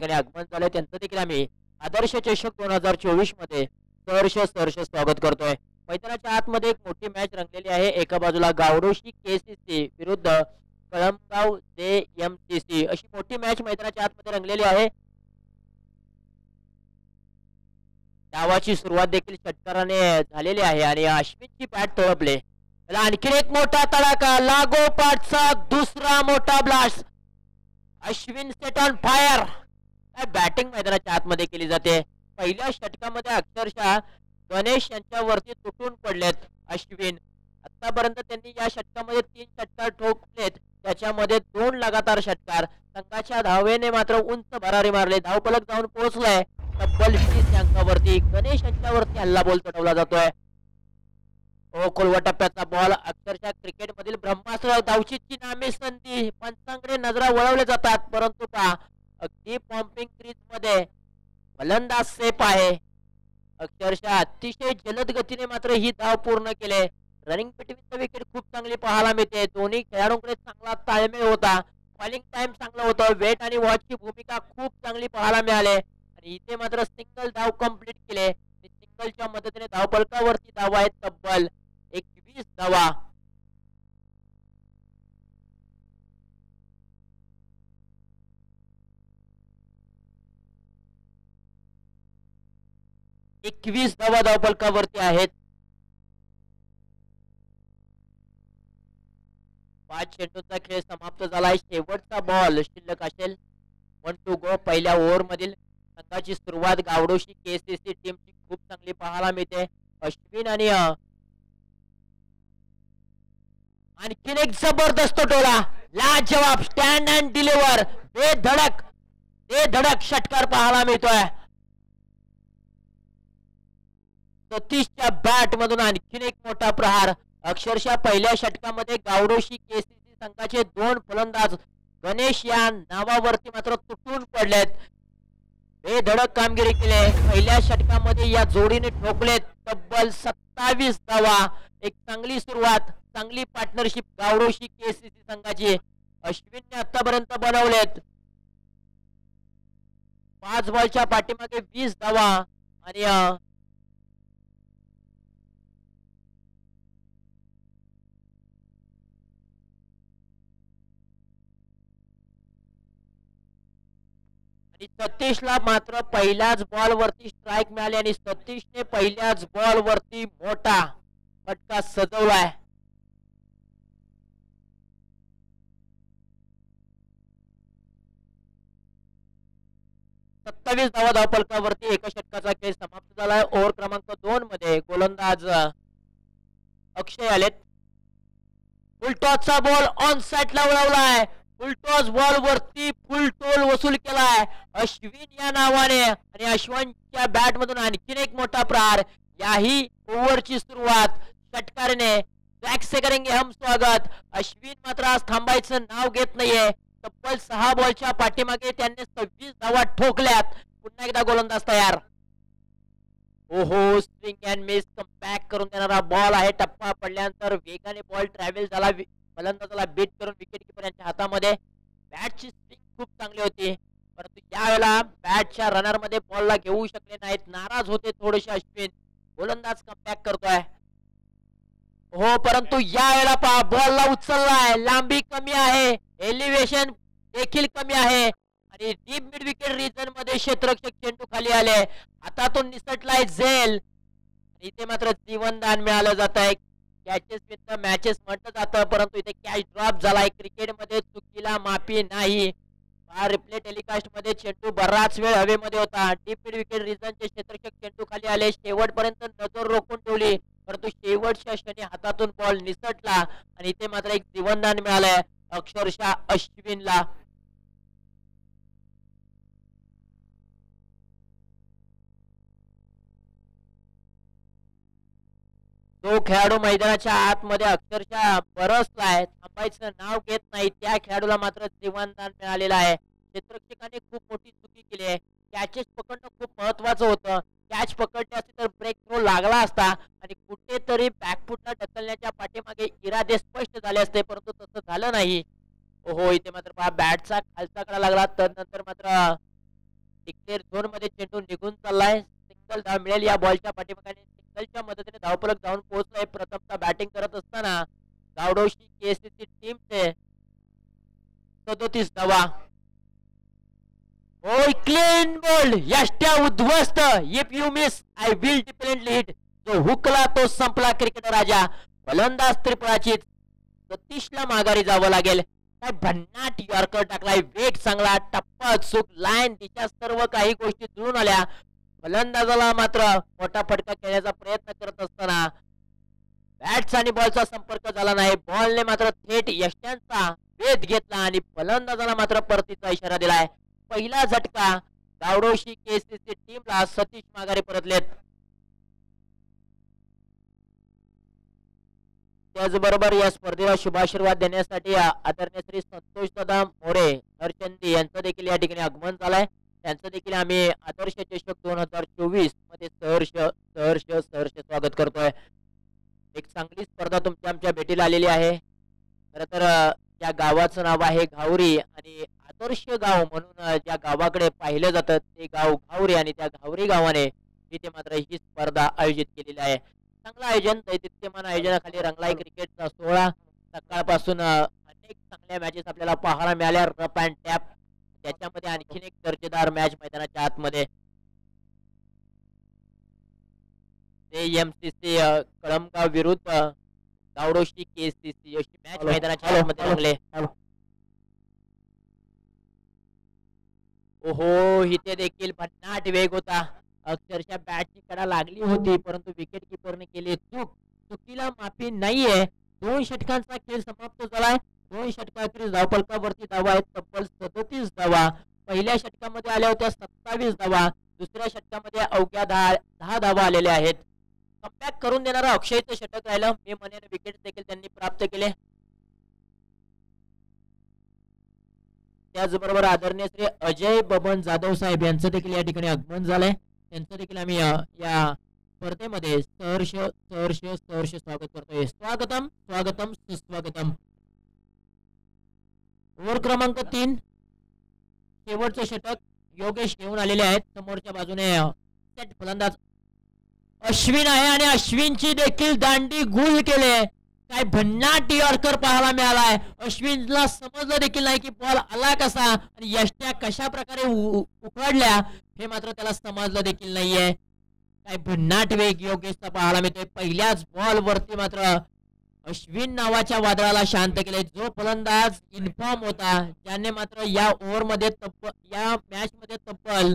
ठिकाणी आगमन झालंय त्यांचं देखील आम्ही आदर्श चषक 2024 मध्ये सहर्ष स्वागत करतोय। मैदानाच्या आतमध्ये एक मोठी मॅच रंगलेली आहे। एका बाजूला गावडोशी केसीसी विरुद्ध कळमगाव JMCC अशी मोठी मॅच मैदानाच्या आतमध्ये रंगलेली आहे। डावाची सुरुवात देखील षटकाराने झालेली आहे आणि अश्विनची बॅट तळपले। आणखी एक मोठा तडाखा, लागोपाठचा दुसरा मोठा blast. Ashwin set on fire. Batting मैदानाच्या आतमध्ये केली जाते। पहिल्या षटकामध्ये अक्षरशः गणेश यांच्यावरती तुटून पडलेत अश्विन। आतापर्यंत त्यांनी या षटकामध्ये 3 षटकार ठोकलेत, त्याच्यामध्ये 2 लगातार षटकार। संघाच्या धावेने मात्र उंच भरारी मारले, धावफलक जाऊन पोहोचलाय तब्बल 20 अंकावरती। गणेश यांच्यावरती हल्ला बॉल चढवला जातोय। खोलवा टप्प्याचा बॉल अक्षरशः क्रिकेट मधील ब्रह्मास्त्र, धावचीची नामी संधी, पंचांकडे नजरा वळवल्या जातात, परंतु पहा अगदी पॉम्पिंग क्रीज मध्ये फलंदाज सेफ आहे। अक्षरशः अतिशय जलद गतीने मात्र ही धाव पूर्ण केले। रनिंग बिटवीन द विकेट खूप चांगली पाहायला मिळते। दोन्ही खेळाडूंकडे चांगला ताळमेळ होता, बॉलिंग टाइम चांगला होता, वेट आणि वॉचची भूमिका खूप चांगली पाहायला मिळाली आणि इथे मात्र सिंगल धाव कंप्लीट केले। सिंगलच्या मदतीने धावफलकावरती धावा आहेत तब्बल 21 धावा। धावफलकावरती आहेत। 5 चेंडूंचा खेळ समाप्त झालाय। शेवटचा बॉल शिल्लक असेल। 1 टू गो। पहिल्या ओव्हर मधील संघाची सुरुवात गावडोशी केसीसी टीमची खूप चांगली पाहायला मिळते। अश्विन आणि आणखीन एक जबरदस्त टोला, लाजवाब स्टँड अँड डिलिव्हर, बेधडक षटकार पाहायला मिळतोय। सतीशच्या बॅट मधून आणखीन एक मोठा प्रहार। अक्षरशः पहिल्या षटकामध्ये गावडोशी केसीसी संघाचे 2 फलंदाज गणेश या नावावरती मात्र तुटून पडलेत। बेधडक कामगिरी केली। पहिल्या षटकामध्ये या जोडीने ठोकलेत तब्बल 27 धावा। एक चांगली सुरुवात, चांगली पार्टनरशिप गावडोशी केसीसी संघाची। अश्विनने आतापर्यंत बनवलेत 5 बॉलच्या पाठीमागे 20 धावा आणि सतीशला मात्र पहिल्याच बॉल वरती स्ट्राइक मिळाली आणि सतीशने पहिल्याच बॉल वरती मोठा फटका सजवलाय। धावफलकावरती एका षटकाचा खेळ समाप्त झालाय। ओव्हर क्रमांक 2 मध्ये गोलंदाज अक्षय आलेत। फुलटॉसचा बॉल ऑन साइडला वळवलाय। फुलटॉस बॉल वरती फुल टोल वसूल केलाय अश्विन या नावाने आणि अश्विनच्या बॅट मधून आणखीन एक मोठा प्रहार। याही ओव्हरची सुरुवात षटकाराने से करेंगे हम स्वागत। अश्विन मात्र आज थांबायचं नाव घेत नाहीये। तब्बल 6 बॉलच्या पाठीमागे त्यांनी 26 धावा ठोकल्यात। पुन्हा एकदा गोलंदाज तयार। ओहो, स्विंग अँड मिस कमबॅक करून देणारा बॉल आहे। टप्पा पडल्यानंतर वेगाने बॉल ट्रॅव्हल झाला, फलंदाजाला बीट करून विकेट कीपर यांच्या हातामध्ये। बॅटची स्विंग खूप चांगली होती, परंतु यावेळेला बॅटच्या रनर मध्ये बॉलला घेऊ शकले नाहीत। नाराज होते थोडेसे अश्विन। गोलंदाज कमबॅक करतोय हो, परंतु यावेळेला पहा बॉलला उचललाय। लांबी कमी आहे, एलिव्हेशन देखील कमी आहे आणि डीप मिड विकेट रीजन मध्ये क्षेत्ररक्षक चेंडू खाली आले, हातातून निसटलाय झेल। इथे मात्र जीवनदान मिळालं जात आहे। कॅचेस विन द मॅचेस म्हटलं जातं, परंतु इथे कॅच ड्रॉप झालाय। क्रिकेट मध्ये चुकीला माफी नाही। रिप्ले टेलिकास्ट मध्ये चेंडू बराच वेळ हवेमध्ये होता। डीप मिड विकेट रीजनचे क्षेत्ररक्षक चेंडू खाली आले, शेवटपर्यंत नजर रोखून ठेवली, परंतु शेवटच्या क्षणी हातातून बॉल निसटला आणि इथे मात्र एक जीवनदान मिळालंय अक्षरशः अश्विनला। तो खेळाडू मैदानाच्या आतमध्ये अक्षरशः बरसलाय, थांबायचं नाव घेत नाही। त्या खेळाडूला मात्र जीवनदान मिळालेलं आहे। क्षेत्ररक्षकाने खूप मोठी चुकी केली आहे। कॅचेस पकडणं खूप महत्वाचं होतं। कॅच पकडले असते तर ब्रेक थ्रो लागला असता आणि कुठेतरी बॅकफुटला ढकलण्याच्या पाठीमागे इरादे स्पष्ट झाले असते, परंतु तसं झालं नाही। ओहो, इथे मात्र पहा बॅटचा खालचा कडा लागला, तर नंतर मात्र डिक्लेअर झोन मध्ये चेंडू निघून चाललाय. सिंगल धाव मिळेल या बॉलच्या पाठीमागे. सिंगलच्या मदतीने धावफलक जाऊन पोहोचलाय. प्रथमतः बॅटिंग करत असताना गावडोशी केसीसी टीमचे 37 धावा. ओय क्लीन बोल्ड. यष्ट्या उद्ध्वस्त. If you miss I will definitely hit. जो हुकला तो संपला क्रिकेट राजा. फलंदाज त्रिपुराची 36 ला माघारी जावं लागेल. काय भन्नाट यॉर्कर टाकलाय. वेग चांगला, टप्पा चूक, लाईन दिशा सर्व काही गोष्टी जुळून आल्या. फलंदाजाला मात्र मोठा फटका खेळण्याचा प्रयत्न करत असताना बॅट्स आणि बॉलचा संपर्क झाला नाही. बॉलने मात्र थेट यष्ट्यांचा वेध घेतला आणि फलंदाजाला मात्र परतीचा इशारा दिलाय. पहिला झटका. गावडोशी केसीसी टीमला सतीश माघारी परतलेत. त्याचबरोबर या स्पर्धेला शुभाशीर्वाद देण्यासाठी आदरणीय श्री संतोष दादा मोरे हरचंदी यांचं देखील या ठिकाणी आगमन झालंय. त्यांचं देखील आम्ही आदर्श चषक 2024 मध्ये सहर्ष स्वागत करतोय. एक चांगली स्पर्धा तुमच्या आमच्या भेटीला आलेली आहे. खर तर या गावाचं नाव आहे घावरी आणि आदर्श गाव म्हणून ज्या गावाकडे पाहिलं जातं ते गाव घावरी आणि त्या घावरी गावाने इथे मात्र ही स्पर्धा आयोजित केलेली आहे. चांगलं आयोजन, दैदिप्यमान आयोजनाखाली रंगलाय क्रिकेटचा सोहळा. सकाळपासून अनेक चांगल्या मॅचेस आपल्याला पाहायला मिळाल्या. रफ अँड टॅप, त्याच्यामध्ये आणखीन एक दर्जेदार मॅच मैदानाच्या आतमध्ये एमसीसी कळमगाव विरुद्ध गावडोशी केसीसी अशी मॅच मैदानाच्या आतमध्ये रंगले. ओहो, इथे देखील भन्नाट वेग होता. अक्षरशः बॅटची कडा लागली होती परंतु विकेट किपरने केली चूक. चुकीला माफी नाहीये. 2 षटकांचा खेळ समाप्त झालाय. 2 षटकाखेरीज धावफलकावरती धावा आहेत तब्बल 37 धावा. पहिल्या षटकामध्ये आल्या होत्या 27 धावा. दुसऱ्या षटकामध्ये अवघ्या 10 धावा आलेल्या आहेत. कमबॅक करून देणारा अक्षयचं षटक राहिलं. मी म्हणेन विकेट देखील त्यांनी प्राप्त केले. त्याचबरोबर आदरणीय श्री अजय बबन जाधव साहेब यांचं देखील या ठिकाणी आगमन झालंय. त्यांचं देखील आम्ही या स्पर्धेमध्ये सहर्ष स्वागत करतोय. स्वागतम सुस्वागतम. ओव्हर क्रमांक 3 शेवटचं षटक योगेश घेऊन आलेले आहेत. समोरच्या बाजूने सेट फलंदाज अश्विन आहे आणि अश्विनची देखील दांडी गुल केले. काय भन्नाट यॉर्कर पाहायला मिळालाय. अश्विनला समजलं देखील नाही की बॉल आला कसा आणि यष्ट्या कशा प्रकारे उखडल्या हे मात्र त्याला समजलं देखील नाहीये. काय भन्नाट वेग योगेशचा पाहायला मिळतोय. पहिल्याच बॉल वरती मात्र अश्विन नावाच्या वादळाला शांत केले. जो फलंदाज इन्फॉर्म होता ज्याने मात्र या मॅच मध्ये तब्बल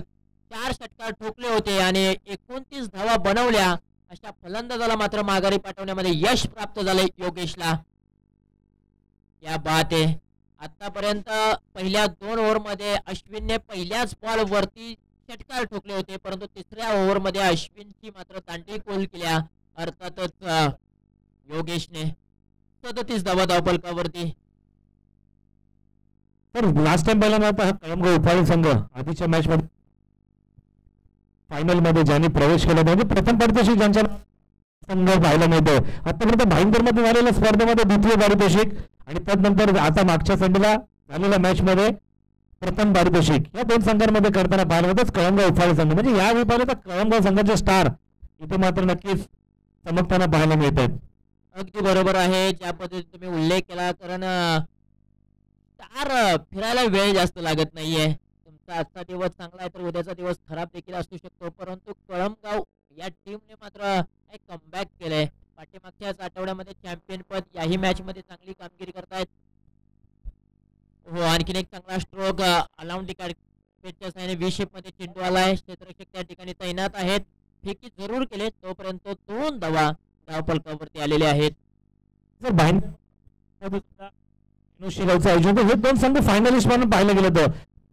4 षटकार ठोकले होते आणि 29 धावा बनवल्या, अशा फलंदाजाला मात्र माघारी पाठवण्यामध्ये यश प्राप्त झाले योगेशला. या बात आहे. आतापर्यंत पहिल्या 2 ओव्हर मध्ये अश्विनने पहिल्याच बॉल वरती षटकार ठोकले होते परंतु तिसऱ्या ओव्हर मध्ये अश्विनची मात्र दांडी गोल केल्या. अर्थातच योगेशने 37 धावा धावफलकावरती. तर लास्ट टाइम पहिला कळमगाव उपाळी संघ आधीच्या मॅच मध्ये फायनल मध्ये ज्यांनी प्रवेश केला म्हणजे प्रथम पारितोषिक ज्यांच्या संघ पाहायला मिळतोय. आतापर्यंत भाईंदर मध्ये झालेल्या स्पर्धेमध्ये द्वितीय पारितोषिक आणि त्यानंतर आता मागच्या संडेला झालेल्या मॅच मध्ये प्रथम पारितोषिक या 2 संघांमध्ये करताना पाहिलं होतं कळमगाव उफाळी संघ. म्हणजे या विभागात कळमगाव संघाचे स्टार इथे मात्र नक्कीच चमकताना पाहायला मिळत आहेत. अगदी बरोबर आहे ज्या पद्धतीने तुम्ही उल्लेख केला. कारण स्टार फिरायला वेळ जास्त लागत नाहीये. तुमचा आजचा दिवस चांगला आहे तर उद्याचा दिवस खराब देखील असू शकतो. परंतु कळमगाव या टीमने मात्र एक कमबॅक केलंय. पाठीमागच्याच आठवड्यामध्ये चॅम्पियन पद याही मॅच मध्ये चांगली कामगिरी करतायत. हो, आणखीन एक चांगला स्ट्रोक अलाउंड कार्पेटच्या साहाय्याने व्ही शेप मध्ये चेंडू आलाय. क्षेत्ररक्षक त्या ठिकाणी तैनात आहेत. फेकी जरूर केले तोपर्यंत 2 धावा धावफलकावरती आलेले आहेत. जर बाहेर आयोजन हे 2 संघ फायनलिस्ट म्हणून पाहिलं गेलं होतं.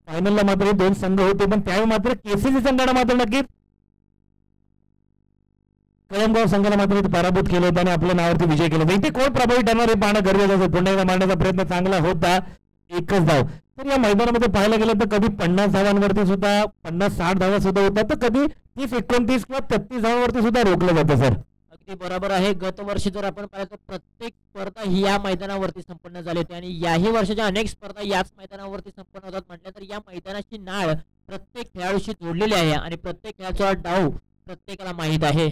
फायनलला मात्र हे 2 संघ होते पण त्यावेळी मात्र केसीसी संघाने मात्र नक्कीच कळमगाव संघाला मात्र पराभूत केलं होतं आणि आपल्या नावावरती विजय केला होता. इथे कोण प्रभावी ठरणार हे पाहणं गरजेचं असतं. पुन्हा एकदा मांडण्याचा प्रयत्न चांगला होता. 1च धाव. तर या मैदानामध्ये पाहायला गेलं तर कधी 50 धावांवरती सुद्धा 50-60 धावा सुद्धा होतात तर कधी 30-29 किंवा 33 धावांवरती सुद्धा रोखलं जातं सर. अगदी बरोबर आहे. गत वर्षी जर आपण पाहिलं तर प्रत्येक स्पर्धा ही या मैदानावरती संपन्न झाली होती आणि याही वर्षाच्या अनेक स्पर्धा याच मैदानावरती संपन्न होतात. म्हटलं तर या मैदानाची नाळ प्रत्येक खेळाडूशी जोडलेली आहे आणि प्रत्येक खेळाचा डाव प्रत्येकाला माहित आहे.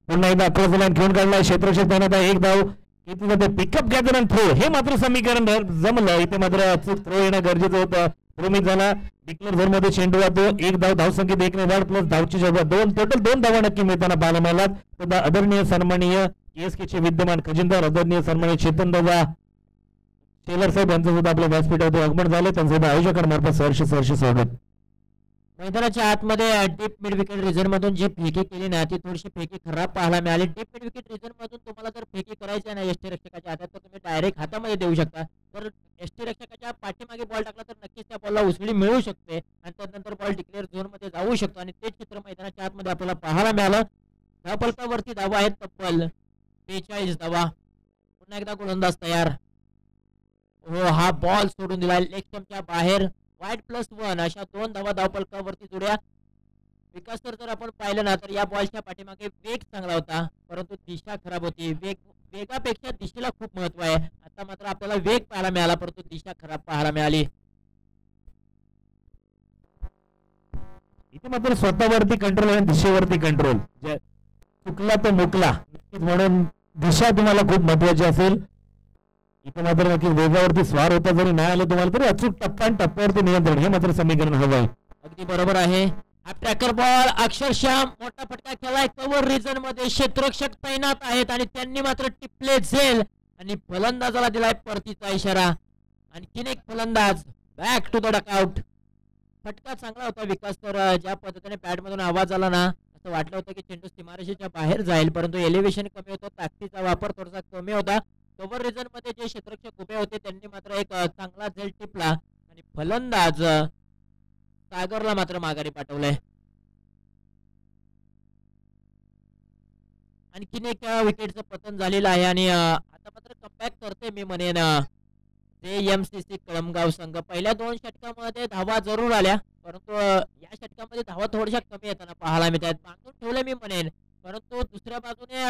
पुन्हा एकदा क्रॉस लाईन घेऊन काढलाय क्षेत्ररक्षक बनवत आहे. एक धाव किती जाते पिकअप गॅदर आणि थ्रो हे मात्र समीकरण जमलं. इथे मात्र अचूक थ्रो येणं गरजेचं होतं. थ्रो मिस झाला. डिक्लेअर झोन मध्ये चेंडू जातो. एक धाव धावसंख्येत 1 ने वाढ प्लस धावची जवळ टोटल 2 धावा नक्की मिळताना पाहायला मिळाला. आदरणीय सन्माननीय ESK चे विद्यमान खजिनदार आदरणीय सन्माननीय चेतन दादा शेलर साहेब यांचं सुद्धा आपल्या व्यासपीठावरती आगमन झाले. त्यांचं सुद्धा आयोजकांमार्फत सहर्ष स्वागत. मैदानाच्या आतमध्ये डीप मिड विकेट रिझन मधून जी फेकी केली ना ती थोडीशी फेकी खराब पाहायला मिळाली. डीप मिड विकेट रिझन मधून तुम्हाला जर फेकी करायची आहे ना एसटी रक्षकाच्या हातात तर तुम्ही डायरेक्ट हातामध्ये देऊ शकता. तर एसटी रक्षकाच्या पाठीमागे बॉल टाकला तर नक्कीच त्या बॉलला उसळी मिळू शकते आणि त्यानंतर बॉल डिक्लेअर झोन मध्ये जाऊ शकतो आणि तेच चित्र मैदानाच्या आतमध्ये आपल्याला पाहायला मिळालं. धावफलकावरती धावा आहेत तब्बल 42 धावा. पुन्हा एकदा गोलंदाज तयार. हो हा बॉल सोडून दिला लेग स्टंपच्या बाहेर. वाईड +1 अशा 2 धावा धावफलकावरती जोड्या. विकास जर आपण पाहिलं ना तर या बॉलच्या पाठीमागे वेग चांगला होता परंतु दिशा खराब होती. वेगापेक्षा दिशेला खूप महत्व आहे. आता मात्र आपल्याला वेग पाहायला मिळाला परंतु दिशा खराब पाहायला मिळाली. इथे मात्र स्वतःवरती कंट्रोल आणि दिशेवरती कंट्रोल चुकला तो मुकला म्हणून दिशा तुम्हाला खूप महत्वाची असेल. इथे मात्र नक्की वेगावरती स्वार होता जरी नाही आलं तुम्हाला तरी अचूक टप्पा आणि टप्प्यावरती नियंत्रण हे मात्र समीकरण हवं आहे. अगदी बरोबर आहे. हा ट्रॅकर बॉल अक्षरशः मोठा फटका केलाय. कव्हर रिजन मध्ये क्षेत्ररक्षक तैनात आहेत आणि त्यांनी मात्र टिपले झेल आणि फलंदाजाला दिलाय परतीचा इशारा. आणखीन एक फलंदाज बॅक टू द डकआउट. फटका चांगला होता विकास तर ज्या पद्धतीने पॅड मधून आवाज आला ना असं वाटलं होतं की चेंडू सीमारेषेच्या बाहेर जाईल परंतु एलिव्हेशन कमी होतं. ताकदीचा वापर थोडासा कमी होता. कव्हर रिजन मध्ये जे क्षेत्ररक्षक उभे होते त्यांनी मात्र एक चांगला झेल टिपला आणि फलंदाज सागरला मात्र माघारी पाठवलंय. आणखीन एक विकेटचं पतन झालेलं आहे आणि आता मात्र कमबॅक करते मी म्हणेन ते MCC कळमगाव संघ. पहिल्या 2 षटकामध्ये धावा जरूर आल्या परंतु या षटकामध्ये धावा थोड्याशा कमी येताना पाहायला मिळतात. बांधून ठेवले मी म्हणेन परंतु दुसऱ्या बाजूने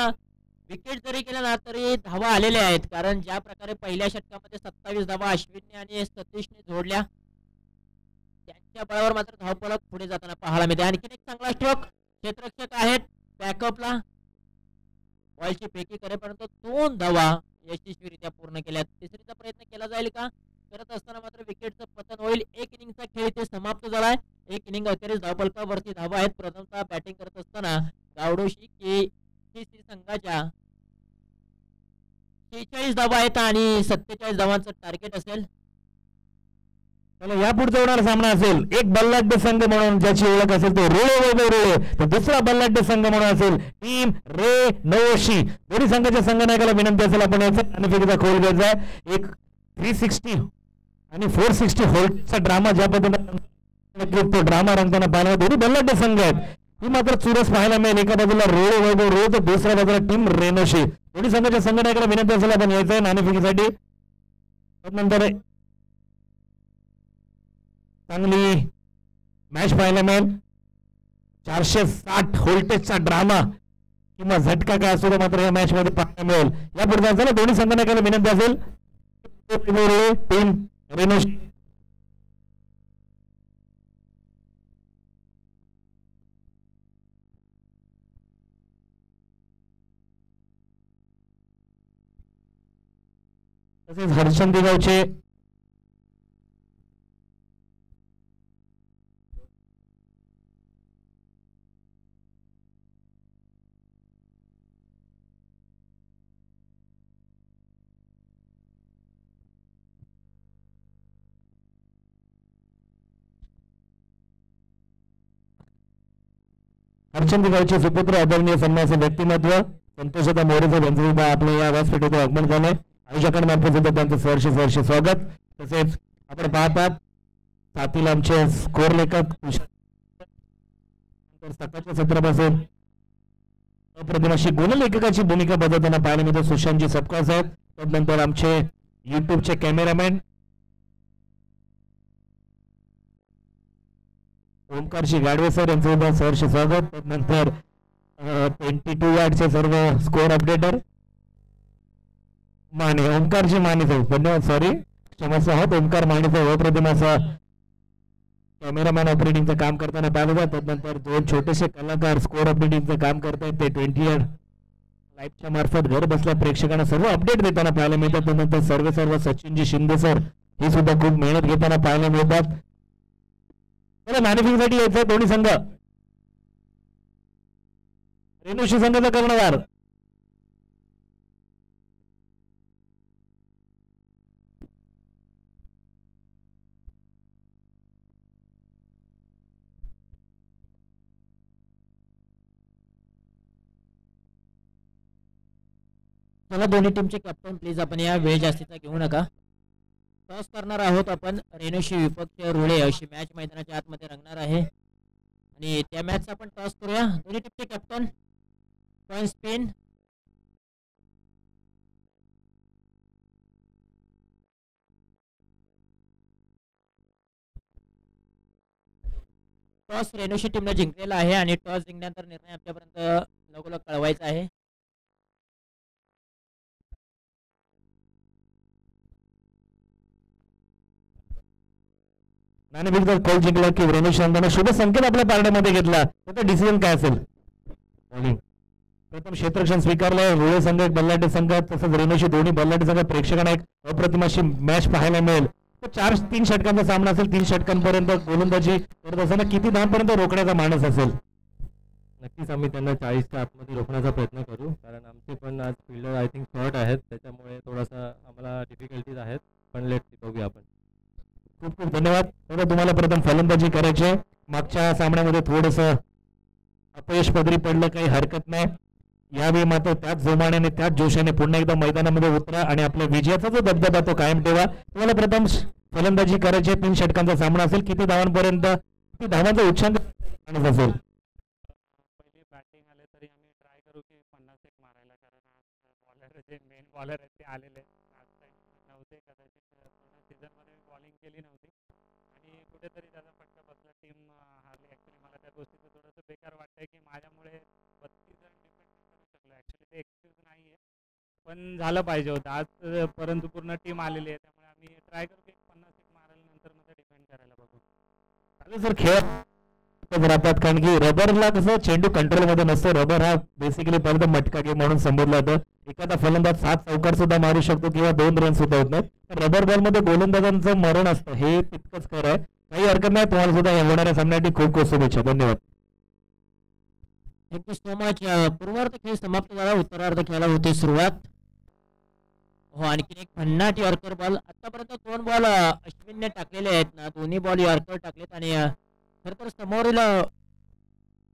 विकेट जरी केला ना तरी धावा आलेल्या आहेत कारण ज्या प्रकारे पहिल्या षटकामध्ये 27 धावा अश्विनने आणि सतीशने जोडल्या त्यांच्या बळावर मात्र धावफलक पुढे जाताना पाहायला मिळते. आणखीन एक चांगला स्ट्रोक क्षेत्ररक्षक आहेत बॅकअपला. बॉलची फेकी करेपर्यंत 2 धावा यशस्वीरित्या पूर्ण केल्या. तिसरीचा प्रयत्न केला जाईल का करत असताना मात्र विकेटचं पतन होईल. 1 इनिंगचा खेळ इथे समाप्त झालाय. 1 इनिंग अखेरीस धावफलकावरती धावा आहेत. प्रथमतः बॅटिंग करत असताना गावडोशी KCC संघाच्या 46 धावा आहेत आणि 47 धावांचं टार्गेट असेल. चला या पुढचा होणारा सामना असेल एक बल्लाढ्य संघ म्हणून ज्याची ओळख असेल तो रोळे वैभव रोळे तर दुसरा बल्लाढ्य संघ म्हणून असेल टीम रे नवोशी. दोन्ही संघाच्या संघनायकाला विनंती असेल आपण याचा नाणेफेकीचा खोल घ्यायचा आहे. एक 360 आणि 460 होल्डचा ड्रामा ज्या पद्धतीने तो ड्रामा रंगताना पाहायला दोन्ही बल्लाढ्य संघ आहेत. ही मात्र चुरस पाहायला मिळेल. एका बाजूला रोळे वैभव रोळे तर दुसऱ्या बाजूला टीम रेनोशी. दोन्ही संघाच्या संघनायकाला विनंती असेल आपण यायचं आहे नाणेफेकीसाठी. नंतर चांगली मॅच पाहायला मिळेल. 460 व्होल्टेजचा ड्रामा किंवा झटका काय असतो मात्र या मॅच मध्ये पाहायला मिळेल. या पुढे झालं दोन्ही संघनायकाला विनंती असेल टीम रेनोशी. तसेच हर्षंदी गावचे हर्षंदी गावचे सुपुत्र आदरणीय सन्मानाचे व्यक्तिमत्व संतोषदा मोरे साहेब यांचं सुद्धा आपल्या या व्यासपीठावर आगमन झालंय. आयोजकांमार्फत सुद्धा त्यांचं सहर्ष स्वागत. तसेच आपण पाहतात साथीला आमचे स्कोर लेखक सकाळच्या सत्रापासून अप्रतिम अशी गुणलेखकाची भूमिका बजावताना पाहायला मिळते सुशांतजी सपकाळ साहेब. त्यानंतर आमचे युट्यूबचे कॅमेरामॅन ओमकारजी गाडवे सर यांचं सुद्धा सहर्ष स्वागत. त्यानंतर 22 यार्डचे सर्व स्कोर अपडेटर माने ओमकारजी माने साहेब धन्यवाद. सॉरी क्षमस्व आहोत ओमकार माने साहेब अप्रतिम असा कॅमेरामॅन ऑपरेटिंगचं काम करताना पाहिलं जातं. त्यानंतर 2 छोटेसे कलाकार स्कोर अपडेटिंगचं काम करतायत. ते 20 लाईव्हच्या मार्फत घर बसल्या प्रेक्षकांना सर्व अपडेट देताना पाहायला मिळतात. त्यानंतर सर्व सचिनजी शिंदे सर हे सुद्धा खूप मेहनत घेताना पाहायला मिळतात. मला नाणेफेकीसाठी यायचं दोन्ही संघ. रेणुशी संघाचा कर्णधार चला दोन्ही टीमचे कॅप्टन प्लीज आपण या वेळ जास्तीचा घेऊ नका. टॉस करणार आहोत आपण. रेणुशी विपक्ष रुळे अशी मॅच मैदानाच्या आतमध्ये रंगणार आहे आणि त्या मॅचचा आपण टॉस करूया. दोन्ही टीमचे कॅप्टन कॉइन स्पिन. टॉस रेणुशी टीमने जिंकलेला आहे आणि टॉस जिंकल्यानंतर निर्णय आमच्यापर्यंत लगोलग कळवायचा आहे. नाणेफेकीचा कॉल जिंकला की रेणुशी संघाने शुभ संकेत आपल्या पारड्यामध्ये घेतला. त्याचा डिसिजन काय असेल? बॉलिंग प्रथम क्षेत्ररक्षण स्वीकारलं. रुळे संघ एक बल्लाटे संघ तसंच रेणुशी दोन्ही बल्लाटे संघ. प्रेक्षकांना एक अप्रतिम अशी मॅच पाहायला मिळेल. 3 षटकांचा सामना असेल. 3 षटकांपर्यंत गोलंदाजी करत असताना किती धावांपर्यंत रोखण्याचा मानस असेल? नक्कीच आम्ही त्यांना 40च्या आतमध्ये रोखण्याचा प्रयत्न करू, कारण आमचे पण आज फिल्डर आय थिंक शॉर्ट आहेत, त्याच्यामुळे थोडासा आम्हाला डिफिकल्टीज आहेत. पण लेट्स बघूया आपण. खूप खूप धन्यवाद. तुम्हाला प्रथम फलंदाजी करायची आहे. मागच्या सामन्यामध्ये थोडंसं अपयश पदरी पडलं, काही हरकत नाही. यावेळी मात्र त्याच जोमाने त्याच जोशाने पुन्हा एकदा मैदानामध्ये उतरा आणि आपल्या विजयाचा जो दबदबा तो कायम ठेवा. तुम्हाला प्रथम फलंदाजी करायची आहे. 3 षटकांचा सामना असेल. किती धावांपर्यंत किती धावांचा उच्चांक असेल? पहिली बॅटिंग आले तरी आम्ही ट्राय करू की 50 एक मारायला, कारण आज बॉलर जे मेन बॉलर आहेत ते आलेले नव्हते. कदाचित पूर्ण सीझनमध्ये मी बॉलिंग केली नव्हती आणि कुठेतरी त्याचा फटका बसला. टीम हारली. ॲक्च्युली मला त्या गोष्टीचं थोडंसं बेकार वाटतंय की माझ्यामुळे 32 रन डिफेंड करू शकलो. ॲक्च्युली ते एक्सक्यूज नाही आहे, पण झालं पाहिजे होतं आज. परंतु पूर्ण टीम आलेली आहे, त्यामुळे आम्ही ट्राय करू की 50 एक मारायला, नंतर मध्ये डिफेंड करायला बघू. सर खेळ राहतात, कारण की रबरला कसं चेंडू कंट्रोलमध्ये नसतो. रबर हा बेसिकली पर्यंत मटका गेम म्हणून संबोधला जातं. एखादा फलंदाज 7 चौकार सुद्धा मारू शकतो किंवा 2 रन सुद्धा होत नाही. रबर बॉलमध्ये गोलंदाजांचं मरण असतं, हे तितकंच खरं आहे. काही हरकत नाही. तुम्हाला सुद्धा होणाऱ्या सामन्यासाठी खूप खूप शुभेच्छा. धन्यवाद. Thank you so much. पूर्वार्ध खेळ समाप्त झाला. उत्तरार्ध खेळाला होती सुरुवात. हो, आणखीन एक भन्नाट यॉर्कर बॉल. आतापर्यंत 2 बॉल अश्विनने टाकलेले आहेत ना, दोन्ही बॉल यॉर्कर टाकलेत आणि खरं तर समोरील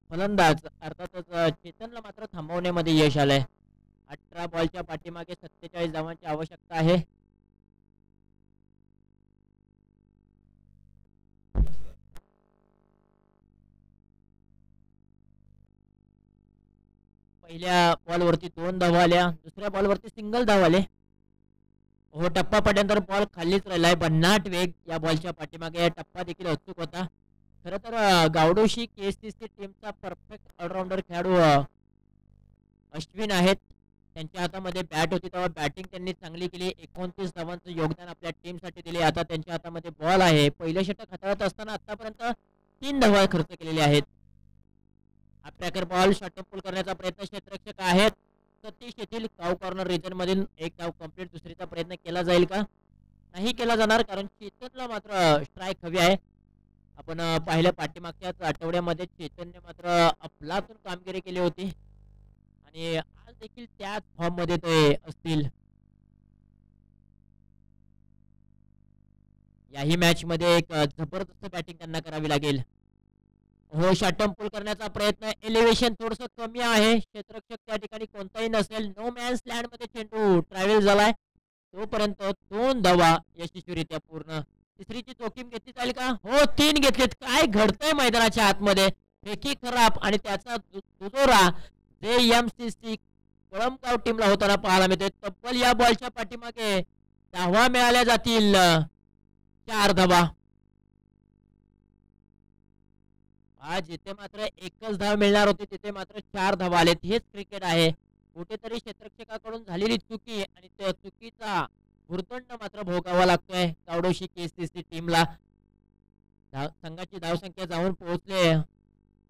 फलंदाज अर्थातच चेतनला मात्र थांबवण्यामध्ये यश आलंय. 18 बॉलच्या पाठीमागे 47 धावांची आवश्यकता आहे. पहिल्या बॉलवरती 2 धावा आल्या, दुसऱ्या बॉलवरती सिंगल धाव आले. हो, टप्पा पडल्यानंतर बॉल खालीच राहिलाय. भन्नाट वेग या बॉलच्या पाठीमागे. टप्पा देखील अचूक होता. खरं तर गावडोशी KCC टीमचा परफेक्ट ऑलराऊंडर खेळाडू अश्विन आहेत. त्यांच्या हातामध्ये बॅट होती तेव्हा बॅटिंग त्यांनी चांगली केली. 29 धावांचं योगदान आपल्या टीमसाठी दिले. आता त्यांच्या हातामध्ये बॉल आहे. पहिलं षटक हाताळत असताना आतापर्यंत 3 धावा खर्च केलेले आहेत. आपल्याकडे बॉल शॉर्टपुल करण्याचा प्रयत्न क्षेत्ररक्षक आहेत. सतीश येथील काव कॉर्नर रिजन मधून एक धाव कंप्लीट. दुसरीचा प्रयत्न केला जाईल का? नाही केला जाणार, कारण चेतनला मात्र स्ट्राईक हवी आहे. आपण पाहिलं पाठीमागच्याच आठवड्यामध्ये चेतनने मात्र अफलातून कामगिरी केली होती आणि आज देखील त्याच फॉर्म मध्ये ते असतील. याही मॅच मध्ये एक जबरदस्त बॅटिंग त्यांना करावी लागेल. हो, शॉर्टपुल करण्याचा प्रयत्न. एलिव्हेशन थोडंसं कमी आहे. क्षेत्ररक्षक त्या ठिकाणी कोणताही नसेल. नो मॅन्स लँड मध्ये चेंडू ट्रॅव्हल झालाय. तोपर्यंत 2 धावा यशस्वीरित्या पूर्ण. तिसरीची जोखीम घेतली जाईल का? हो, 3 घेतलेत. काय घडतंय मैदानाच्या आतमध्ये? फेकी खराब आणि त्याचा दुजोरा JMCC कळमगाव टीमला होताना पाहायला मिळतोय. तब्बल या बॉलच्या पाठीमागे धावा मिळाल्या जातील 4 धावा. आज जिथे मात्र एकच धाव मिळणार होती तिथे मात्र 4 धावा आलेत. हेच क्रिकेट आहे. कुठेतरी क्षेत्ररक्षकाकडून झालेली चुकी आणि त्या चुकीचा भुर्दंड मात्र भोगावा लागतोय गावडोशी KCC टीमला. संघाची धावसंख्या जाऊन पोहोचले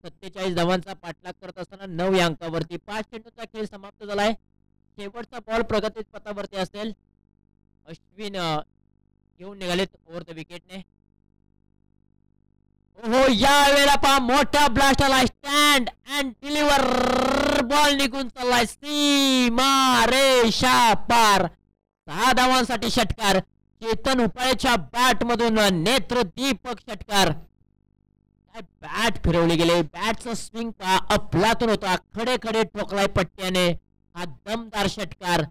47 धावांचा पाठलाग करत असताना 9 या अंकावरती. 5 चेंडूचा खेळ समाप्त झालाय. शेवटचा बॉल प्रगतीत पथावरती असेल. अश्विन घेऊन निघालेत ओव्हर द विकेटने. हो या वेळेला पहा मोठा ब्लास्ट आलाय. स्टँड अँड डिलिव्हर बॉल निघून चाललाय सीमा रेषा पार. 6 धावांसाठी षटकार. चेतन उपाळेच्या बॅट मधून नेत्रदीपक षटकार. काय बॅट फिरवली गेले. बॅटचा स्विंग पहा अफलातून होता. खडे खडे ठोकलाय पट्ट्याने. हा दमदार षटकार.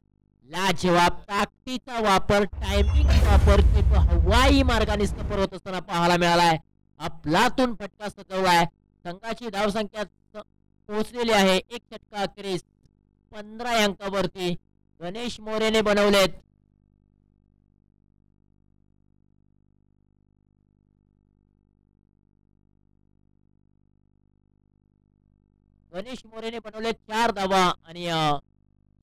लाजवाब ताकदीचा वापर, टायमिंगचा वापर तो हवाई मार्गाने सफर होत असताना पाहायला मिळालाय. अफलातून फटका सजवलाय. संघाची धावसंख्या पोहोचलेली आहे 1 षटका अखेरीस 15 अंकावरती. गणेश मोरेने बनवलेत. गणेश मोरेने बनवले 4 धावा आणि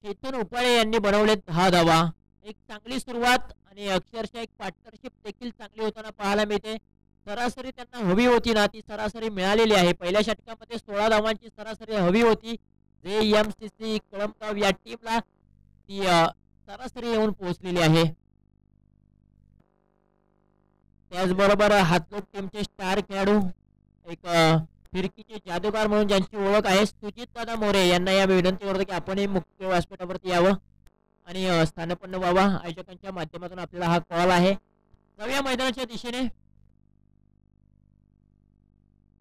चेतन उपाळे यांनी बनवले 10 धावा. एक चांगली सुरुवात आणि अक्षरशः एक पार्टनरशिप देखील चांगली होताना पाहायला मिळते. सरासरी त्यांना हवी होती ना ती सरासरी मिळालेली आहे. पहिल्या षटकामध्ये 16 धावांची सरासरी हवी होती. JMCC कळमगाव या टीमला ती सरासरी येऊन पोहोचलेली आहे. त्याचबरोबर हातलोट टीमचे स्टार खेळाडू एक फिरकीचे जादूगार म्हणून ज्यांची ओळख आहे सुजित दादा मोरे यांना या विनंती करतो की आपणही मुख्य व्यासपीठावरती यावं आणि स्थानपन्न व्हावा. आयोजकांच्या माध्यमातून आपल्याला हा कॉल आहे. जाऊया मैदानाच्या दिशेने.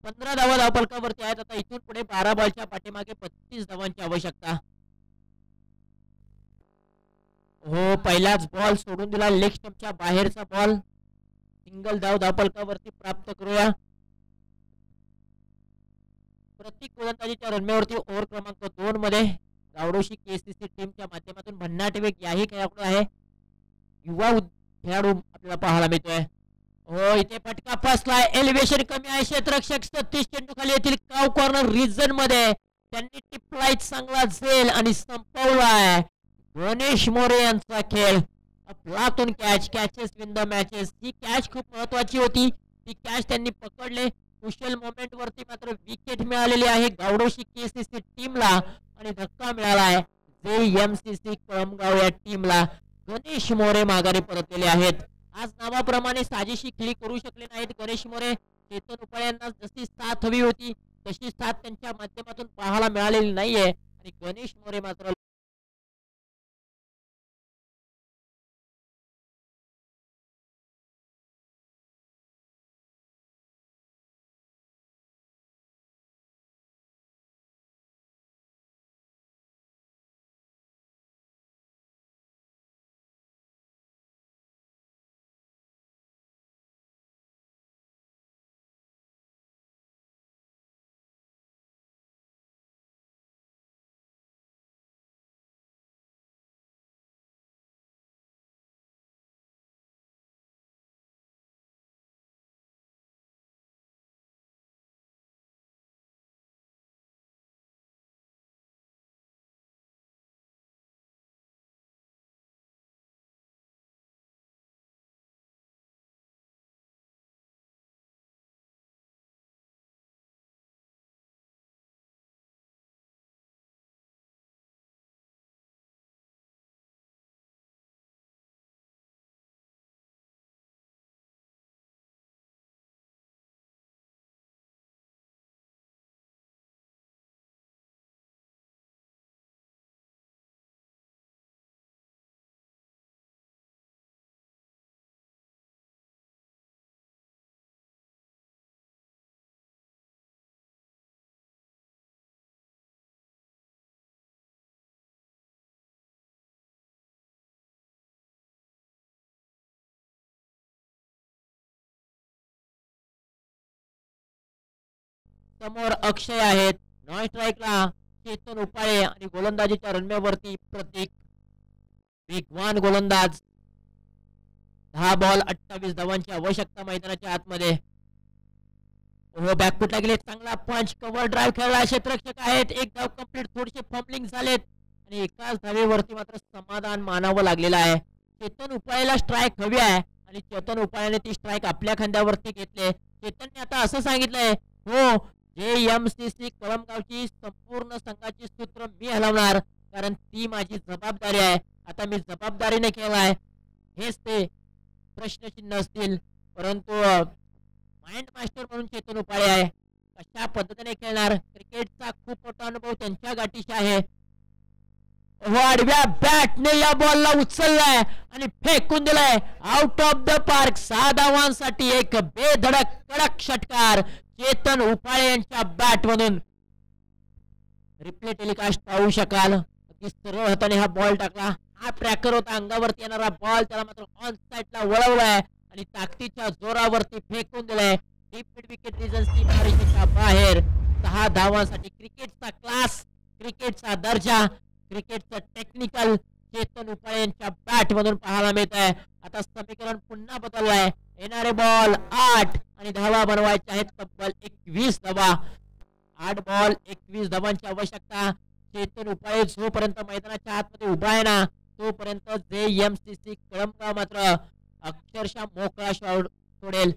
15 धावा धावफलकावरती आहेत. आता इथून पुढे 12 बॉलच्या पाठीमागे 35 धावांची आवश्यकता. हो पहिलाच बॉल सोडून दिला. लेग स्टंपच्या बाहेरचा बॉल. सिंगल धाव धावफलकावरती प्राप्त करूया. प्रत्येक गोलंदाजीच्या रनमेवरती ओव्हर क्रमांक 2 मध्ये गावडोशी KCC टीमच्या माध्यमातून भन्नाट वेग याही खेळाडू आहे. युवा खेळाडू आपल्याला पाहायला मिळतोय. हो इथे फटका फसलाय. एलिव्हेशन कमी आहे. क्षेत्ररक्षक सतीश चेंडू खाली येथील काव कॉर्नर रिजन मध्ये त्यांनी टिपलाय चांगला झेल आणि संपवलाय. गणेश मोरे यांचा खेळ. अफलातून catch. Catches win the matches. He catch खूप महत्वाची होती. ती कॅच त्यांनी पकडले. कुशल मोमेंट वरती मात्र विकेट मिळालेली आहे गावडोशी KCC टीमला आणि धक्का मिळालाय JMCC कळमगाव या टीमला. गणेश मोरे माघारी परतलेले आहेत. आज नावाप्रमाणे साजेशी खेळी करू शकले नाहीत गणेश मोरे. चेतन उपाळे यांना जशी साथ हवी होती तशी साथ त्यांच्या माध्यमातून पाहायला मिळालेली नाहीये आणि गणेश मोरे मात्र समोर अक्षय आहेत. नॉन स्ट्राईकला चेतन उपाळे आणि गोलंदाजीच्या रनमेवरती प्रतीक. वेगवान गोलंदाज. 10 बॉल 28 धावांची आवश्यकता मैदानाच्या आतमध्ये. हो बॅकफुटला गेले. चांगला पंच. कव्हर ड्राईव्ह खेळला. क्षेत्ररक्षक आहेत. एक धाव कंप्लीट. थोडेसे फंबलिंग झालेत आणि एकाच धावेवरती मात्र समाधान मानावं लागलेलं आहे. चेतन उपाळेला स्ट्राईक हवी आहे आणि चेतन उपाळेने ती स्ट्राईक आपल्या खांद्यावरती घेतले. चेतनने आता असं सांगितलंय, हो JMCC कळमगावची संपूर्ण संघाची सूत्र मी हलवणार, कारण ती माझी जबाबदारी आहे. आता मी जबाबदारीने केलाय. हेच ते प्रश्नचिन्ह असतील, परंतु माइंड मास्टर म्हणून चेतन उपाळे आहे. कशा पद्धतीने खेळणार, क्रिकेटचा खूप मोठा अनुभव त्यांच्या गाठीशी आहे. आडव्या बॅटने या बॉलला उचललाय आणि फेकून दिलाय आउट ऑफ द पार्क. 6 धावांसाठी एक बेधडक कडक षटकार चेतन उपाळे यांच्या बॅट मधून. रिप्ले टेलिकास्ट पाहू शकाल. अगदी सरळ हाताने हा बॉल टाकला. हा ट्रॅकर होता, अंगावरती येणारा बॉल, त्याला मात्र ऑन साइडला वळवलाय आणि ताकदीच्या जोरावरती फेकून दिलाय डीप मिड विकेट रिजन सीमारेषेच्या बाहेर. 6 धावांसाठी क्रिकेटचा क्लास, क्रिकेटचा दर्जा, क्रिकेटचं टेक्निकल चेतन उपाळे यांच्या बॅट मधून पाहायला मिळत आहे. आता समीकरण पुन्हा बदललंय. येणारे बॉल 8 आणि धावा बनवायच्या आहेत तब्बल 21 धावा. 8 बॉल 21 धावांची आवश्यकता. चेतन उपाळे जोपर्यंत मैदानाच्या आतमध्ये उभा आहे ना, तोपर्यंत JMCC कळमगाव मात्र अक्षरशः मोकळा शॉट सोडेल.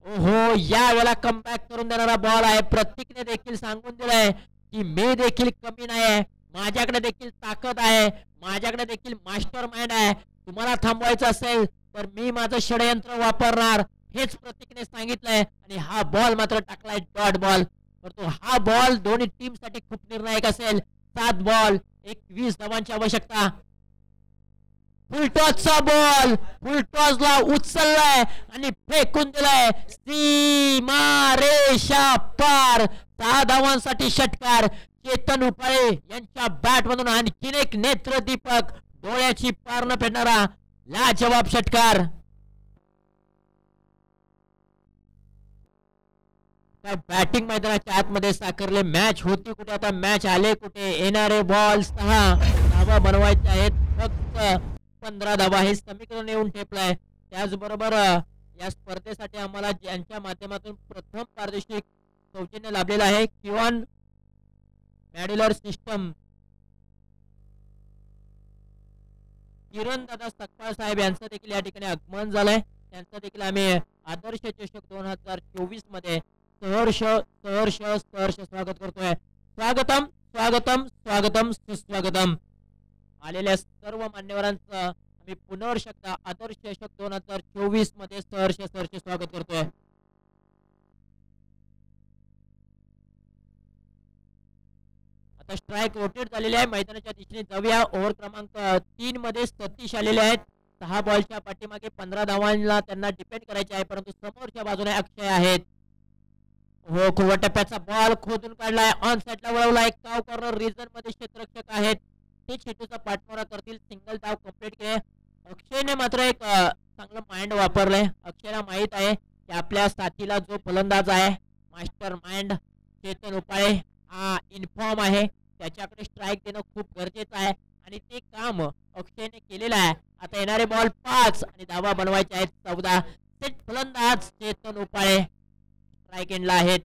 ओहो, या वेळेला कमबॅक करून देणारा बॉल आहे. प्रत्येकने देखील सांगून दिलंय की मी देखील कमी नाही आहे, माझ्याकडे देखील ताकद आहे, माझ्याकडे देखील मास्टर माइंड आहे. तुम्हाला थांबवायचं असेल तर मी माझं षडयंत्र वापरणार, हेच प्रत्येकने सांगितलंय. आणि हा बॉल मात्र टाकलाय डॉट बॉल. परंतु हा बॉल दोन्ही टीम साठी खूप निर्णायक असेल. 7 बॉल 21 धावांची आवश्यकता. फुलटॉसचा बॉल, फुलटॉसला उचललाय आणि फेकून दिलाय सीमारेषा पार. 6 धावांसाठी षटकार चेतन उपाळे यांच्या बॅट मधून. आणखीन एक नेत्रदीपक, डोळ्याची पार न फेडणारा लाजवाब षटकार. काय बॅटिंग मैदानाच्या आतमध्ये साकारले. मॅच होती कुठे, आता मॅच आले कुठे. येणारे बॉल 6 धावा बनवायचे आहेत, फक्त 15 धावा हे समीकरण येऊन ठेपलाय. त्याचबरोबर या स्पर्धेसाठी आम्हाला ज्यांच्या माध्यमातून प्रथम पारितोषिक सौजन्य लाभलेलं आहे, किवन मॅड्युलर सिस्टम, किरण दादा सकपाळ साहेब यांचं देखील या ठिकाणी आगमन झालंय. त्यांचं देखील आम्ही आदर्श चषक 2024 मध्ये सहर्ष सहर्ष सहर्ष स्वागत करतोय. स्वागतम स्वागतम स्वागतम सुस्वागतम. आलेल्या सर्व मान्यवरांचं आम्ही पुनर्शकदा आदर्श चषक 2024 मध्ये सहर्ष सहर्ष स्वागत करतोय. आता स्ट्राईक रोटेट झालेले आहे. मैदानाच्या दिशेने जाऊया. ओव्हर क्रमांक 3 मध्ये सतीश आलेले आहेत. 6 बॉलच्या पाठीमागे 15 धावांना त्यांना डिपेंड करायचे आहे, परंतु समोरच्या बाजूने अक्षय आहेत. हो, खुल्या टप्प्याचा बॉल खोदून काढलाय, ऑन साइडला वळवलाय. काव कॉर्नर रिजन मध्ये क्षेत्ररक्षक आहेत, ते चेंडूचा पाठमोरा करतील. सिंगल धाव कंप्लीट केले. अक्षयने मात्र एक चांगलं माइंड वापरलंय. अक्षयला माहित आहे की आपल्या साथीला जो फलंदाज आहे, मास्टर माइंड चेतन उपाळे हा इन्फॉर्म आहे, त्याच्याकडे स्ट्राईक देणं खूप गरजेचं आहे आणि ते काम अक्षयने केलेलं आहे. आता येणारे बॉल 5 आणि धावा बनवायचे आहेत 14. सेट फलंदाज चेतन उपाळे स्ट्राईक एंडला आहेत.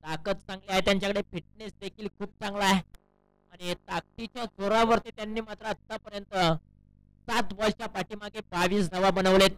ताकद चांगली आहे त्यांच्याकडे, फिटनेस देखील खूप चांगला आहे आणि ताकदीच्या जोरावरती त्यांनी मात्र आतापर्यंत 7 बॉलच्या पाठीमागे 22 धावा बनवलेत.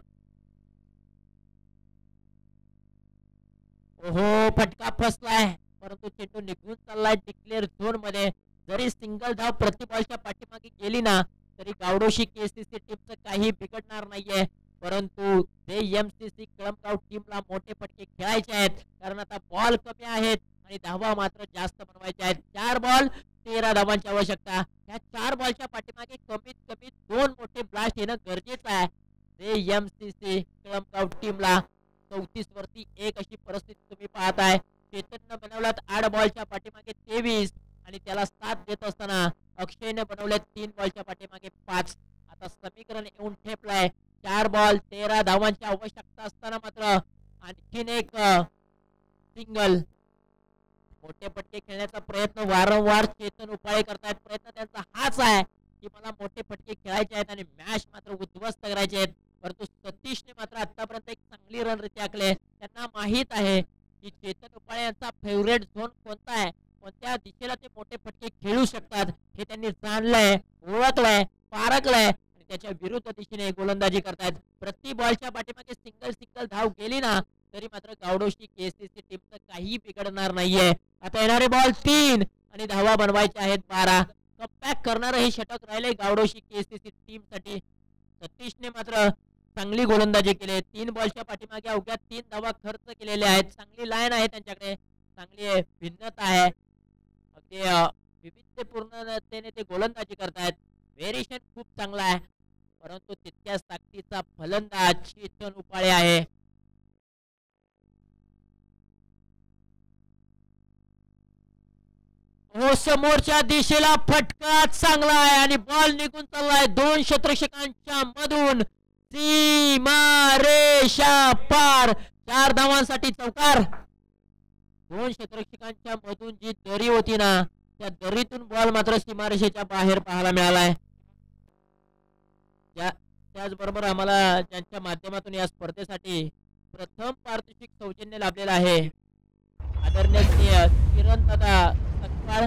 ओहो, फटका फसलाय, परंतु चेंडू निघून चाललाय डिक्लेअर झोन मध्ये. जरी सिंगल धाव प्रति बॉलच्या पाठीमागे गेली ना, तरी गावडोशी KCC टीमचं काही बिघडणार नाहीये. परंतु JMCC कळमगाव टीमला मोठे फटके खेळायचे आहेत, कारण आता बॉल कमी आहेत आणि धावा मात्र जास्त बनवायच्या आहेत. 4 बॉल 13 धावांची आवश्यकता. या 4 बॉलच्या पाठीमागे कमीत कमी 2 मोठे ब्लास्ट येणं गरजेचं आहे. JMCC कळमगाव टीमला 34 वरती 1 अशी परिस्थिती तुम्ही पाहताय. चेतननं बनवल्यात 8 बॉलच्या पाठीमागे 23 आणि त्याला 7 देत असताना अक्षयने बनवल्यात 3 बॉलच्या पाठीमागे 5. आता समीकरण येऊन ठेपलाय. 4 बॉल 13 धावांची आवश्यकता असताना मात्र आणखीन एक सिंगल. मोठे फटके खेळण्याचा प्रयत्न वारंवार चेतन उपाळे करतायत. प्रयत्न त्यांचा हाच आहे की मला मोठे फटके खेळायचे आहेत आणि मॅच मात्र उद्ध्वस्त करायचे आहेत. परंतु सतीशने मात्र आतापर्यंत एक चांगली रणनीती आखली. त्यांना माहित आहे की चेतन उपाळे यांचा फेवरेट झोन कोणता आहे, कोणत्या दिशेला ते मोठे फटके खेळू शकतात, हे त्यांनी जाणलंय, ओळखलंय, पारखलंय आणि त्याच्या विरुद्ध दिशेने गोलंदाजी करतायत. प्रति बॉलच्या पाठीमागे सिंगल धाव गेली ना, तरी मात्र गावडोशी केसीसी टीमचं काही बिघडणार नाहीये. आता येणारे बॉल 3 आणि धावा बनवायचे आहेत 12. कमबॅक करणारं हे षटक राहिले गावडोशी केसीसी टीम साठी. सतीशने मात्र चांगली गोलंदाजी केली. 3 बॉलच्या पाठीमागे अवघ्या 3 धावा खर्च केलेल्या आहेत. चांगली लाईन आहे त्यांच्याकडे, चांगली भिन्नता आहे, अगदी विविधतेपूर्णतेने ते गोलंदाजी करतायत. व्हेरिएशन खूप चांगला आहे, परंतु तितक्याच ताकदीचा फलंदाज चेतन उपाळे आहे. हो, समोरच्या दिशेला फटका चांगला आहे आणि बॉल निघून चाललाय 2 क्षेत्ररक्षकांच्या मधून. सीमारेषा पार. 4 धावांसाठी चौकार. 2 क्षेत्ररक्षकांच्या मधून जी दरी होती ना, त्या दरीतून बॉल मात्र सीमारेषेच्या बाहेर पाहायला मिळालाय. त्याचबरोबर आम्हाला ज्यांच्या माध्यमातून या स्पर्धेसाठी प्रथम पारितोषिक सौजन्य लाभलेलं आहे, आदरणीय किरण दादा सकपाळ,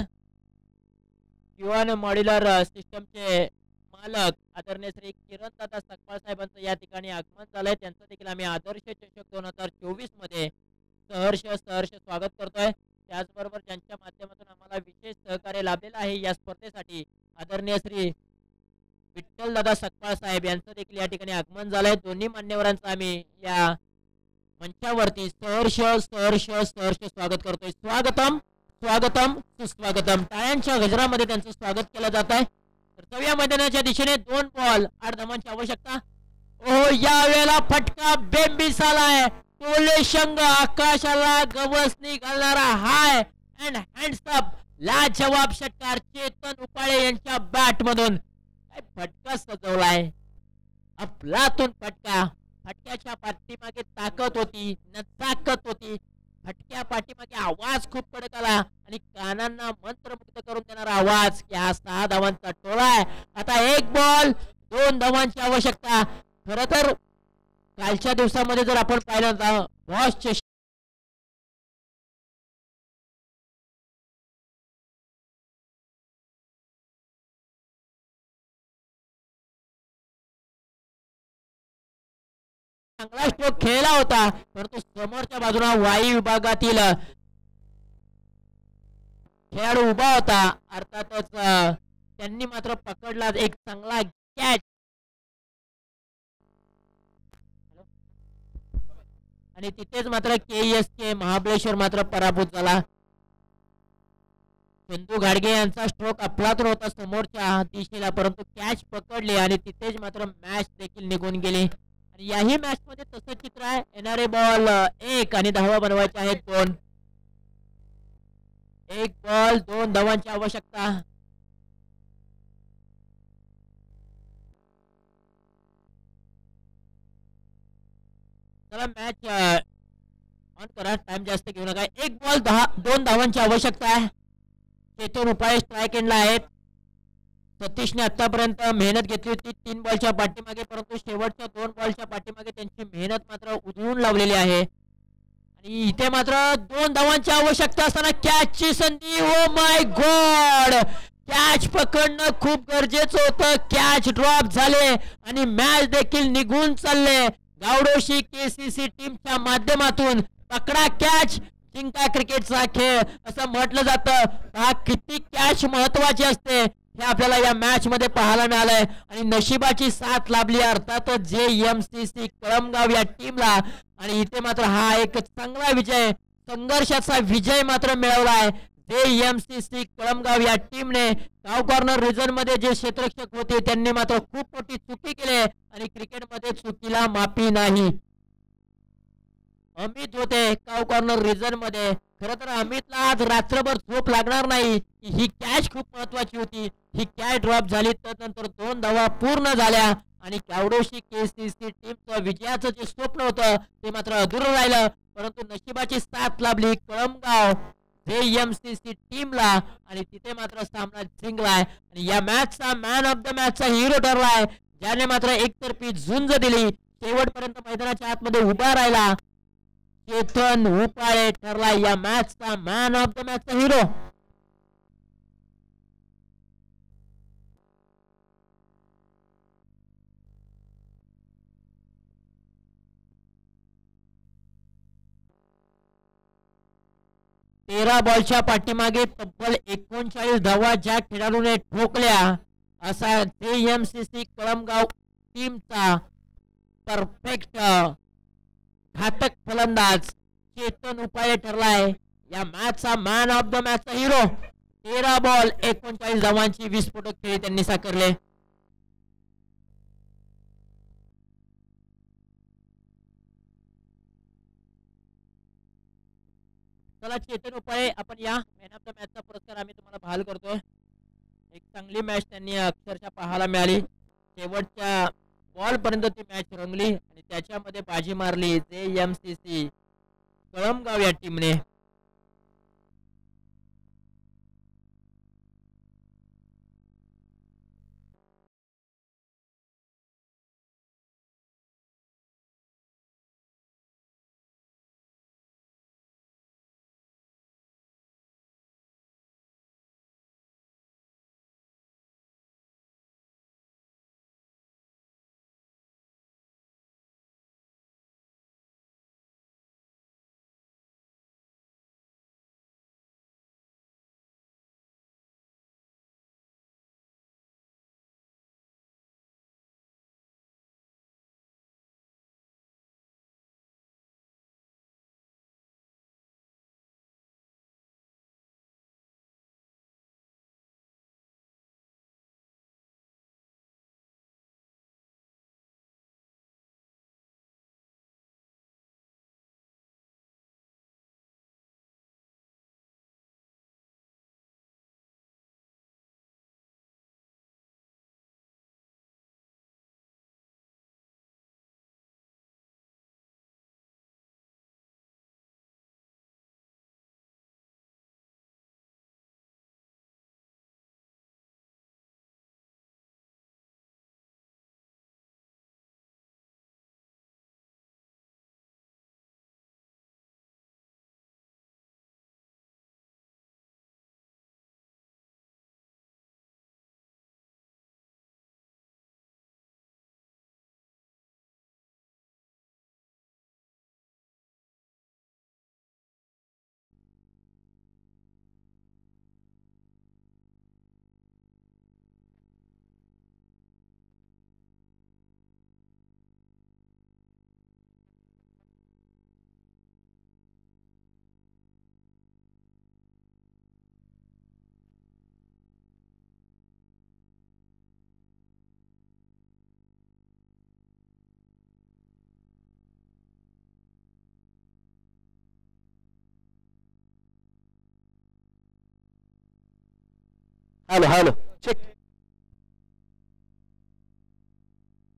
युवन मॉड्युलर सिस्टमचे मालक आदरणीय श्री किरण दादा सकपाळ साहेबांचं या ठिकाणी आगमन झालंय. त्यांचं देखील आम्ही आदर्श चषक 2024 मध्ये सहर्ष स्वागत करतोय. त्याचबरोबर ज्यांच्या माध्यमातून आम्हाला विशेष सहकार्य लाभलेलं आहे या स्पर्धेसाठी, आदरणीय श्री विठ्ठल दादा सकपाळ साहेब यांचं देखील या ठिकाणी आगमन झालंय. दोन्ही मान्यवरांचं आम्ही या मंचावरती सहर्ष स्वागत करतोय. स्वागतम स्वागतम सुस्वागतम. टाळ्यांच्या गजरामध्ये त्यांचं स्वागत केलं जात आहे. कर्तव्य मैदानाच्या दिशेने 2 बॉल 8 धावांची आवश्यकता. ओहो, यावेळेला फटका बेंबिसाला आहे. टोले शंग आकाशाला गवसणी घालणारा हाय अँड हँडस्टअप लाजवाब षटकार चेतन उपाळे यांच्या बॅट मधून. काय फटका सजवलाय, अफलातून फटका. फटक्याच्या पाठीमागे ताकद होती, नजाकत होती. फटक्या पाठीमागे आवाज खूप कडक आला आणि कानांना मंत्रमुग्ध करून देणारा आवाज की हा 6 धावांचा टोळा आहे. आता 1 बॉल 2 धावांची आवश्यकता. खर तर कालच्या दिवसामध्ये जर आपण पाहिलं तर बॉसचे चांगला स्ट्रोक खेळला होता, परंतु समोरच्या बाजूला वायू विभागातील खेळाडू उभा होता. अर्थातच त्यांनी मात्र पकडला एक चांगला कॅच आणि तिथेच मात्र KSK महाबळेश्वर मात्र पराभूत झाला. चंदू घाडगे यांचा स्ट्रोक अफलातून होता समोरच्या दिशेला, परंतु कॅच पकडले आणि तिथेच मात्र मॅच देखील निघून गेली. आणि याही मॅच मध्ये तसं चित्र आहे. येणारे बॉल 1 आणि धावा बनवायचे आहेत 2. 1 बॉल 2 धावांची आवश्यकता. चला मॅच ऑन करा, टाइम जास्त घेऊ नका. 1 बॉल 2 धावांची आवश्यकता आहे. चेतन उपाळे स्ट्राईक एंडला आहेत. सतीशने आतापर्यंत मेहनत घेतली होती 3 बॉलच्या पाठीमागे, परंतु शेवटच्या 2 बॉलच्या पाठीमागे त्यांची मेहनत मात्र उधळून लावलेली आहे. आणि इथे मात्र 2 धावांची आवश्यकता असताना कॅचची संधी. ओ माय गॉड, कॅच पकडणं खूप गरजेचं होतं. कॅच ड्रॉप झाले आणि मॅच देखील निघून चालले. गावडोशी KCC टीमच्या माध्यमातून पकडा कॅच, जिंका क्रिकेटचा खेळ असं म्हटलं जातं. हा किती कॅच महत्वाची असते हे आपल्याला या मॅच मध्ये पाहायला मिळालंय. आणि नशिबाची साथ लाभली अर्थातच JMCC कळमगाव या टीमला. आणि इथे मात्र हा एक चांगला विजय, संघर्षाचा विजय मात्र मिळवलाय. JMCC कळमगाव या टीमने काव कॉर्नर रिजन मध्ये जे क्षेत्ररक्षक होते त्यांनी मात्र खूप मोठी चुकी केली आणि क्रिकेटमध्ये चुकीला माफी नाही. अमित होते काव कॉर्नर रिजन मध्ये. खर तर अमितला आज रात्रभर झोप लागणार नाही. ही कॅच खूप महत्वाची होती. ही कॅच ड्रॉप झाली तर नंतर 2 धावा पूर्ण झाल्या आणि गावडोशी KCC टीमचं विजयाचं जे स्वप्न होतं ते मात्र अधुरं राहिलं. परंतु नशिबाची साथ लाभली कळमगाव JMCC टीमला आणि तिथे मात्र सामना जिंकलाय. आणि या मॅचचा मॅन ऑफ द मॅचचा हिरो ठरलाय, ज्याने मात्र एकतर्फी झुंज दिली, शेवटपर्यंत मैदानाच्या आतमध्ये उभा राहिला. चेतन उपाळे ठरला या मॅचचा मॅन ऑफ द मॅचचा हिरो. 13 बॉलच्या पाठीमागे तब्बल 39 धावा ज्या खेळाडूने ठोकल्या असा JMCC कळमगाव टीमचा परफेक्ट घातक फलंदाज चेतन उपाळे ठरलाय या मॅचचा मॅन ऑफ द मॅचचा हिरो. 13 बॉल 39 धावांची विस्फोटक खेळी त्यांनी साकारले. चला चेतन उपाळे आपण या मॅन ऑफ द मॅचचा पुरस्कार आम्ही तुम्हाला बहाल करतोय. एक चांगली मॅच त्यांनी अक्षरशः पाहायला मिळाली. शेवटच्या बॉल पर्यंत ती मॅच रंगली आणि त्याच्यामध्ये बाजी मारली JMCC कळमगाव या टीमने. Hello hello check